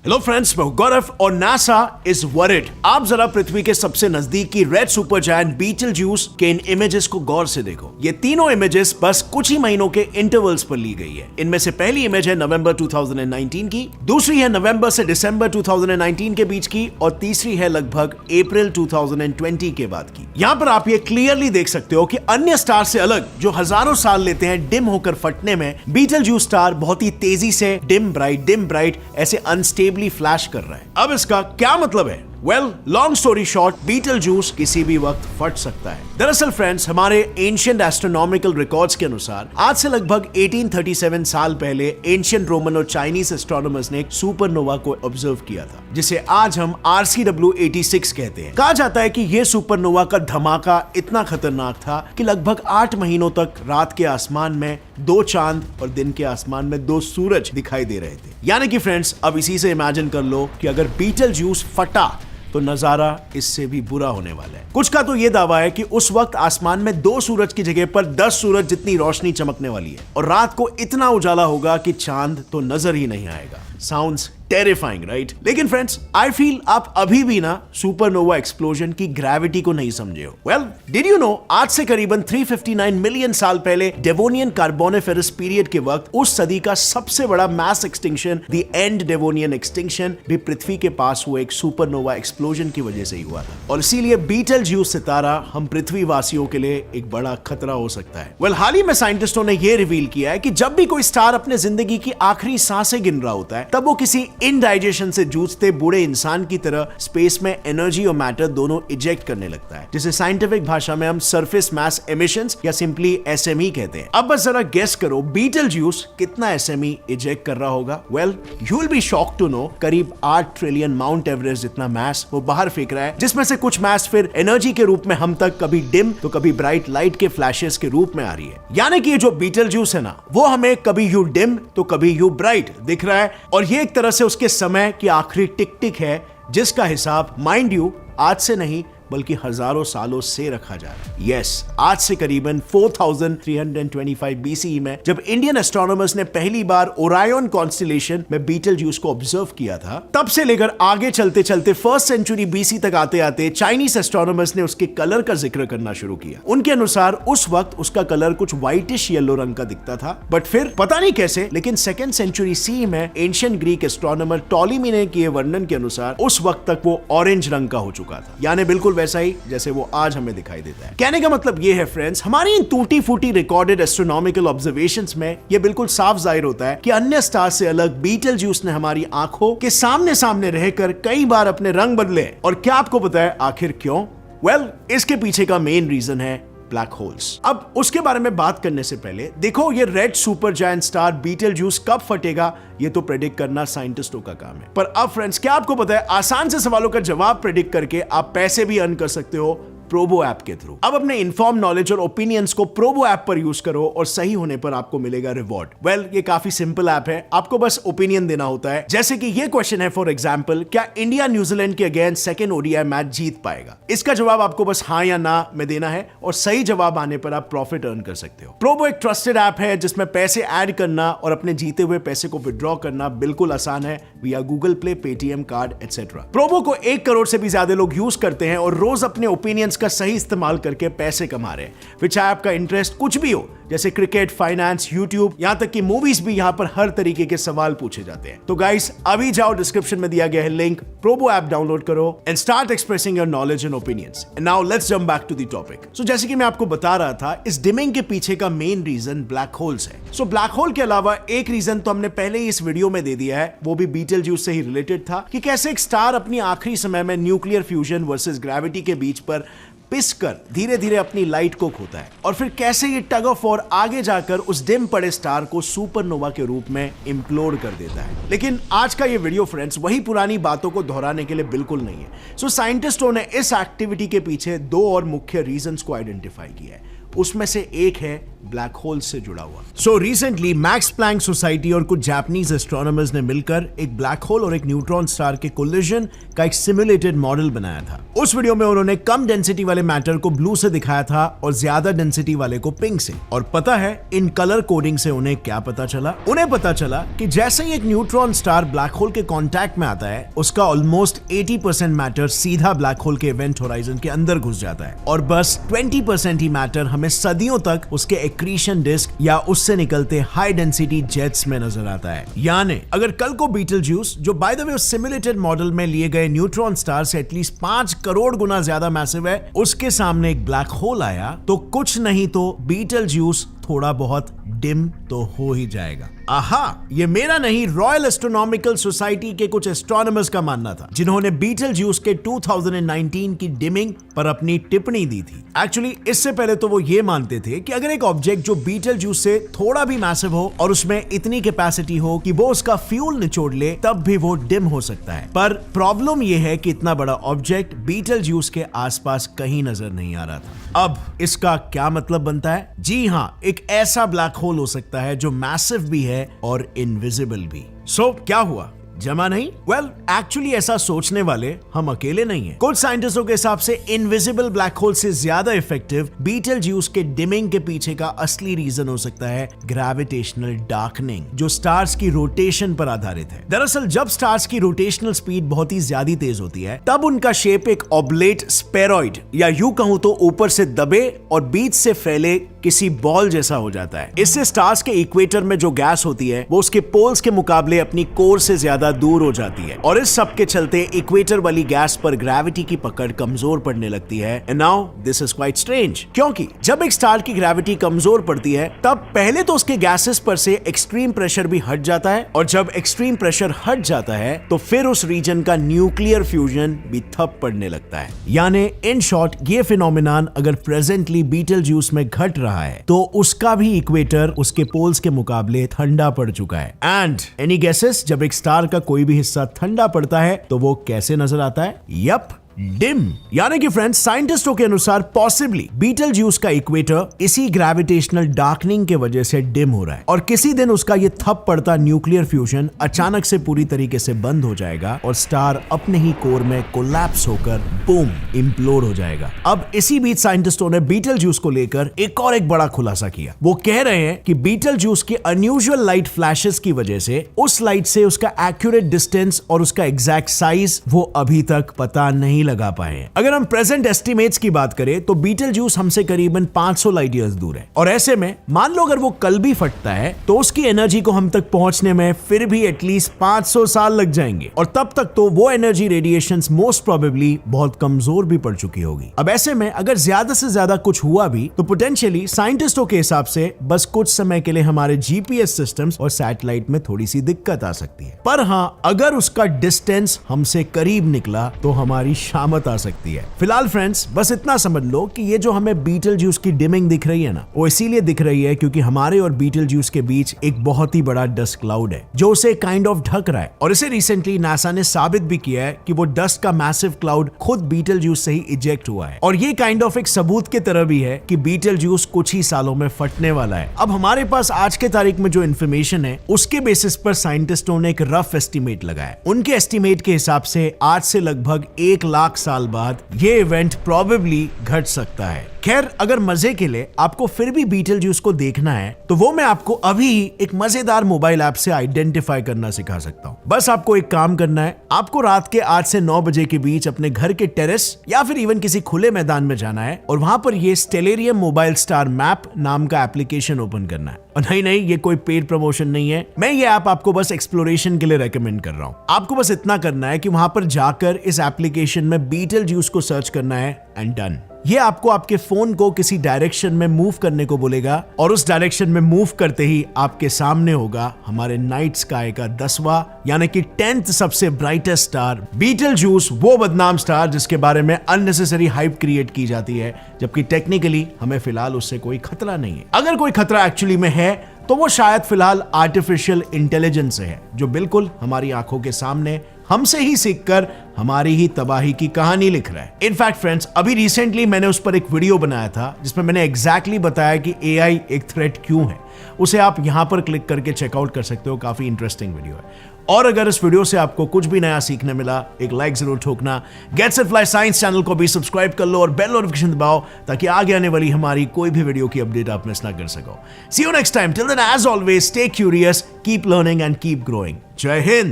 Hello friends, मैं गौरव और NASA is worried. आप जरा पृथ्वी के सबसे नजदीकी रेड सुपर जायंट बीटलज्यूस के इन इमेजेस को गौर से देखो। ये तीनों इमेजेस बस कुछ ही महीनों के इंटरवल्स पर ली गई है। इनमें से पहली इमेज है नवंबर 2019 की, दूसरी है नवंबर से दिसंबर 2019 के बीच की और तीसरी है लगभग अप्रैल 2020 के बाद की। यहाँ पर आप ये क्लियरली देख सकते हो कि अन्य स्टार से अलग जो हजारों साल लेते हैं डिम होकर फटने में, बीटलज्यूस स्टार बहुत ही तेजी से डिम ब्राइट ऐसे अनस्टेबली फ्लैश कर रहा है। अब इसका क्या मतलब है? वेल, लॉन्ग स्टोरी शॉर्ट, बीटलज्यूस किसी भी वक्त फट सकता है। दरअसल फ्रेंड्स, हमारे एंशिएंट एस्ट्रोनॉमिकल रिकॉर्ड्स के अनुसार आज से लगभग 1837 साल पहले एंशिएंट रोमन और चाइनीज एस्ट्रोनॉमर्स ने एक सुपरनोवा को ऑब्जर्व किया था, जिसे आज हम RCW 86 कहते हैं। कहा जाता है कि यह सुपरनोवा का धमाका इतना खतरनाक था कि लगभग 8 महीनों तक रात के आसमान में 2 चांद और दिन के आसमान में 2 सूरज दिखाई दे रहे थे। यानी कि फ्रेंड्स, अब इसी से इमेजिन कर लो कि अगर बीटलज्यूस फटा तो नजारा इससे भी बुरा होने वाला है। कुछ का तो यह दावा है कि उस वक्त आसमान में 2 सूरज की जगह पर 10 सूरज जितनी रोशनी चमकने वाली है और रात को इतना उजाला होगा कि चांद तो नजर ही नहीं आएगा। Sounds terrifying, right? लेकिन फ्रेंड्स, आई फील आप अभी भी ना सुपरनोवा एक्सप्लोजन की ग्रेविटी को नहीं समझे हो। वेल, डिड यू नो, आज से करीबन 359 मिलियन साल पहले डेवोनियन कार्बोनिफेरस पीरियड के वक्त उस सदी का सबसे बड़ा mass extinction, the end Devonian extinction, भी पृथ्वी के पास हुए एक सुपरनोवा एक्सप्लोजन की वजह से ही हुआ था। और इसीलिए बीटलज्यूस सितारा हम पृथ्वी वासियों के लिए एक बड़ा खतरा हो सकता है। वेल, हाल ही में साइंटिस्टों ने यह रिवील किया है कि जब भी कोई स्टार अपने जिंदगी की आखिरी सांसें गिन रहा होता है, तब वो किसी इनडाइजेशन से जूझते बूढ़े इंसान की तरह स्पेस में एनर्जी और मैटर दोनों इजेक्ट करने लगता है, जिसे साइंटिफिक भाषा में हम सरफेस मास एमिशंस या सिंपली SME कहते हैं। अब बस जरा गेस करो बीटलज्यूस कितना SME इजेक्ट कर रहा होगा। Well, you will be shocked to know करीब 8 ट्रिलियन माउंट एवरेस्ट जितना मास वो बाहर फेंक रहा है, जिसमें से कुछ मास फिर एनर्जी के रूप में हम तक कभी डिम तो कभी ब्राइट लाइट के फ्लैशेस के रूप में आ रही है। यानी कि ये जो बीटलज्यूस है ना, वो हमें कभी यू डिम तो कभी यू ब्राइट दिख रहा है और ये एक तरह से उसके समय की आखिरी टिक टिक है, जिसका हिसाब माइंड यू आज से नहीं बल्कि हजारों सालों से रखा जा रहा है। यस, आज से करीबन 4325 BCE में जब इंडियन एस्ट्रोनॉमर्स ने पहली बार ओरायन कॉन्स्टेलेशन में बीटलज्यूस को ऑब्जर्व किया था, तब से लेकर आगे चलते चलते 1st सेंचुरी BC तक आते आते चाइनीज एस्ट्रोनॉमर्स ने उसके कलर का जिक्र करना शुरू किया। उनके अनुसार उस वक्त उसका कलर कुछ व्हाइटिश येलो रंग का दिखता था, बट फिर पता नहीं कैसे, लेकिन 2nd सेंचुरी CE में एंशिएंट ग्रीक एस्ट्रोनॉमर टॉलेमी ने किए वर्णन के अनुसार उस वक्त तक वो ऑरेंज रंग का हो चुका था, यानी बिल्कुल वैसा ही जैसे वो आज हमें दिखाई देता है। कहने का मतलब ये है फ्रेंड्स, हमारी इन टूटी फूटी रिकॉर्डेड एस्ट्रोनॉमिकल ऑब्जर्वेशंस में ये बिल्कुल साफ जाहिर होता है कि अन्य स्टार से अलग बीटलज्यूस ने हमारी आंखों के सामने सामने रहकर कई बार अपने रंग बदले। और क्या आपको पता है आखिर क्यों? वेल, इसके पीछे का मेन रीजन है ब्लैक होल्स। अब उसके बारे में बात करने से पहले देखो, ये रेड सुपर जायंट स्टार बीटलज्यूस कब फटेगा ये तो प्रेडिक्ट करना साइंटिस्टों का काम है। पर अब फ्रेंड्स, क्या आपको पता है आसान से सवालों का जवाब प्रेडिक्ट करके आप पैसे भी अर्न कर सकते हो प्रोबो ऐप के थ्रू। अब अपने इन्फॉर्म नॉलेज और ओपिनियंस को प्रोबो ऐप पर यूज करो और सही होने पर आपको मिलेगा रिवॉर्ड। वेल, ये काफी सिंपल ऐप है, आपको बस ओपिनियन देना होता है। जैसे कि ये क्वेश्चन है फॉर एग्जांपल, क्या इंडिया न्यूजीलैंड के अगेंस्ट 2nd ODI मैच जीत पाएगा? इसका जवाब आपको बस हाँ या ना में देना है और सही जवाब आने पर आप प्रॉफिट अर्न कर सकते हो। प्रोबो एक ट्रस्टेड ऐप है जिसमें पैसे ऐड करना और अपने जीते हुए पैसे को विड्रॉ करना बिल्कुल आसान है विया Google play, Paytm card etcetera. Probo को 1 करोड़ से भी ज्यादा लोग यूज करते हैं और रोज अपने ओपिनियंस का सही इस्तेमाल करके पैसे कमा रहे हैं। विच आपका इंटरेस्ट कुछ भी हो, जैसे क्रिकेट, फाइनेंस, यूट्यूब, यहां तक कि मूवीज भी यहां पर हर तरीके के सवाल पूछे जाते हैं। तो गाइस, अभी जाओ, डिस्क्रिप्शन में दिया गया है लिंक, प्रोबो ऐप डाउनलोड करो and start expressing your knowledge and opinions. And now let's jump back to the topic. So जैसे कि मैं आपको बता रहा था, इस डिमिंग के पीछे का मेन रीजन ब्लैक होल्स है। सो ब्लैक होल के अलावा एक रीजन तो हमने पहले ही इस वीडियो में दे दिया है, वो भी बीटलज्यूस से ही रिलेटेड था, कि कैसे एक स्टार अपनी आखिरी समय में न्यूक्लियर फ्यूजन वर्सेस ग्रेविटी के बीच पर पिसकर धीरे धीरे अपनी लाइट को खोता है और फिर कैसे ये टग ऑफ वॉर आगे जाकर उस डिम पड़े स्टार को सुपरनोवा के रूप में इम्प्लोड कर देता है। लेकिन आज का ये वीडियो फ्रेंड्स वही पुरानी बातों को दोहराने के लिए बिल्कुल नहीं है। सो साइंटिस्टों ने इस एक्टिविटी के पीछे 2 और मुख्य रीजंस को आइडेंटिफाई किया है। उसमें से एक है ब्लैक होल से जुड़ा हुआ। So recently Max Planck Society और कुछ जापानीज एस्ट्रोनॉमर्स ने मिलकर एक ब्लैक होल और एक न्यूट्रॉन स्टार के कोलिजन का एक सिमुलेटेड मॉडल बनाया था। उस वीडियो में उन्होंने कम डेंसिटी वाले मैटर को ब्लू से दिखाया था और ज्यादा डेंसिटी वाले को पिंक से। और पता है इन कलर कोडिंग से उन्हें क्या पता चला? उन्हें पता चला कि जैसे ही एक न्यूट्रॉन स्टार ब्लैक होल के कांटेक्ट में आता है, उसका ऑलमोस्ट 80% मैटर सीधा ब्लैक होल के इवेंट होराइजन के अंदर घुस जाता है और बस 20% ही मैटर हमें सदियों तक उसके एक्रीशन डिस्क या उससे निकलते हाई डेंसिटी जेट्स में नजर आता है। यानी अगर कल को बीटलज्यूस, जो बाय द वे उस सिमुलेटेड मॉडल में लिए गए न्यूट्रॉन स्टार से एटलीस्ट 5 करोड़ गुना ज्यादा मैसिव है, उसके सामने एक ब्लैक होल आया तो कुछ नहीं तो बीटलज्यूस थोड़ा बहुत डिम तो हो ही जाएगा। आहा, ये मेरा नहीं, रॉयल एस्ट्रोनॉमिकल सोसाइटी के कुछ एस्ट्रोनॉमर्स का मानना था, जिन्होंने बीटलज्यूस के 2019 की डिमिंग पर अपनी टिप्पणी दी थी। एक्चुअली इससे पहले तो वो ये मानते थे कि अगर एक ऑब्जेक्ट जो बीटलज्यूस से थोड़ा भी मैसिव हो और उसमें इतनी कैपेसिटी हो कि वो उसका फ्यूल निचोड़ ले, तब भी वो डिम हो सकता है। पर प्रॉब्लम ये है कि इतना बड़ा ऑब्जेक्ट बीटलज्यूस के आसपास कहीं नजर नहीं आ रहा था। अब इसका क्या मतलब बनता है? जी हाँ, एक ऐसा ब्लैक होल हो सकता है जो मैसिव भी है और इनविजिबल भी। सो क्या हुआ? जमा नहीं? वेल, एक्चुअली ऐसा सोचने वाले हम अकेले नहीं हैं। कुछ साइंटिस्टों के हिसाब से इनविजिबल ब्लैक होल से ज्यादा इफेक्टिव बीटलज्यूस के डिमिंग के पीछे का असली रीजन हो सकता है ग्रेविटेशनल डार्कनिंग, जो स्टार्स की रोटेशन पर आधारित है। दरअसल जब स्टार्स की रोटेशनल स्पीड बहुत ही ज्यादा तेज होती है, तब उनका शेप एक ऑब्लेट स्पेरॉइड या यूं कहूं तो ऊपर से दबे और बीच से फैले किसी बॉल जैसा हो जाता है। इससे स्टार्स के इक्वेटर में जो गैस होती है वो उसके पोल्स के मुकाबले अपनी कोर से ज्यादा दूर हो जाती है और इस सब के चलते इक्वेटर वाली गैस पर ग्रेविटी की पकड़ कमजोर पड़ने लगती है। And now this is quite strange, क्योंकि जब एक स्टार की ग्रेविटी कमजोर पड़ती है तब पहले तो उसके गैसेस पर से एक्सट्रीम प्रेशर भी हट जाता है और जब एक्सट्रीम प्रेशर हट जाता है तो फिर उस रीजन का न्यूक्लियर फ्यूजन भी ठप पड़ने लगता है। यानी इन शॉर्ट, ये फिनोमिनन अगर प्रेजेंटली बीटलज्यूस में घट रहा है तो उसका भी इक्वेटर उसके पोल्स के मुकाबले ठंडा पड़ चुका है। एंड एनी गेसेस, जब एक स्टार का कोई भी हिस्सा ठंडा पड़ता है तो वो कैसे नजर आता है? Yup, dim. यानी कि फ्रेंड्स, साइंटिस्टों के अनुसार पॉसिबली बीटलज्यूस का इक्वेटर इसी ग्रेविटेशनल डार्कनिंग के वजह से डिम हो रहा है और किसी दिन उसका ये थप पड़ता न्यूक्लियर फ्यूजन अचानक से पूरी तरीके से बंद हो जाएगा और स्टार अपने ही कोर में कोलैप्स होकर बूम इम्प्लोड हो जाएगा। अब इसी बीच साइंटिस्टों ने बीटलज्यूस को लेकर एक बड़ा खुलासा किया। वो कह रहे हैं कि बीटलज्यूस के अनयूजुअल लाइट फ्लैशेस की वजह से उस लाइट से उसका एक्यूरेट डिस्टेंस और उसका एग्जैक्ट साइज वो अभी तक पता नहीं लगा पाए। अगर हम प्रेजेंट एस्टिमेट्स की बात करें तो बीटलज्यूस हमसे करीबन 500 लाइट ईयर्स दूर है और ऐसे में मान लो अगर वो कल भी फटता है तो उसकी एनर्जी को हम तक पहुंचने में फिर भी एटलीस्ट 500 साल लग जाएंगे और तब तक तो वो एनर्जी रेडिएशंस मोस्ट प्रोबेबली बहुत कमजोर भी पड़ चुकी होगी। अब ऐसे में अगर ज्यादा से ज्यादा कुछ हुआ भी तो पोटेंशियली साइंटिस्टों के हिसाब से बस कुछ समय के लिए हमारे जीपीएस सिस्टम्स और सैटेलाइट में थोड़ी सी दिक्कत आ सकती है। पर हां, अगर उसका डिस्टेंस हमसे करीब निकला तो हमारी शामत आ सकती है। फिलहाल फ्रेंड्स, बस इतना समझ लो कि ये जो हमें बीटलज्यूस की डिमिंग दिख रही है ना, वो इसीलिए दिख रही है क्योंकि हमारे और बीटलज्यूस के बीच एक बहुत ही बड़ा डस्ट क्लाउड है जो उसे काइंड ऑफ ढक रहा है और इसे रिसेंटली नासा ने साबित भी किया है कि वो डस्ट का मैसिव क्लाउड खुद बीटलज्यूस से ही इजेक्ट हुआ है और ये काइंड ऑफ एक सबूत की तरह भी है कि बीटलज्यूस कुछ ही सालों में फटने वाला है। अब हमारे पास आज के तारीख में जो इन्फॉर्मेशन है उसके बेसिस पर साइंटिस्टों ने एक रफ एस्टिमेट लगाया। उनके एस्टिमेट के हिसाब से आज से लगभग 1 लाख साल बाद ये इवेंट प्रोबेबली घट सकता है। खैर, अगर मजे के लिए आपको फिर भी बीटलज्यूस को देखना है तो वो मैं आपको अभी एक मजेदार मोबाइल ऐप से आइडेंटिफाई करना सिखा सकता हूँ। बस आपको एक काम करना है, आपको रात के 8 से 9 बजे के बीच अपने घर के टेरेस या फिर इवन किसी खुले मैदान में जाना है और वहां पर ये स्टेलेरियम मोबाइल स्टार मैप नाम का एप्लीकेशन ओपन करना है। और नहीं, ये कोई पेड प्रमोशन नहीं है, मैं ये ऐप आपको बस एक्सप्लोरेशन के लिए रेकमेंड कर रहा हूँ। आपको बस इतना करना है कि वहां पर जाकर इस एप्लीकेशन में बीटलज्यूस को सर्च करना है एंड डन। ये आपको आपके फोन को किसी डायरेक्शन में मूव करने को बोलेगा और उस डायरेक्शन में मूव करते ही आपके सामने होगा हमारे नाइट स्काई का 10वां यानी कि 10th सबसे ब्राइटेस्ट स्टार बीटलज्यूस, वो बदनाम स्टार जिसके बारे में अननेसेसरी हाइप क्रिएट की जाती है, जबकि टेक्निकली हमें फिलहाल उससे कोई खतरा नहीं है। अगर कोई खतरा एक्चुअली में है तो वो शायद फिलहाल आर्टिफिशियल इंटेलिजेंस से है, जो बिल्कुल हमारी आंखों के सामने हमसे ही सीखकर हमारी ही तबाही की कहानी लिख रहा है। इनफैक्ट फ्रेंड्स, अभी रिसेंटली मैंने उस पर एक वीडियो बनाया था जिसमें मैंने एग्जैक्टली बताया कि एआई एक थ्रेट क्यों है। उसे आप यहां पर क्लिक करके चेकआउट कर सकते हो, काफी इंटरेस्टिंग वीडियो है। और अगर इस वीडियो से आपको कुछ भी नया सीखने मिला, एक लाइक जरूर ठोकना। Get set fly science channel को भी सब्सक्राइब कर लो और बेल नोटिफिकेशन दबाओ ताकि आगे आने वाली हमारी कोई भी वीडियो की अपडेट आप मिस ना कर सको। See you next time, till then as always stay curious, keep learning and keep growing. Jai Hind.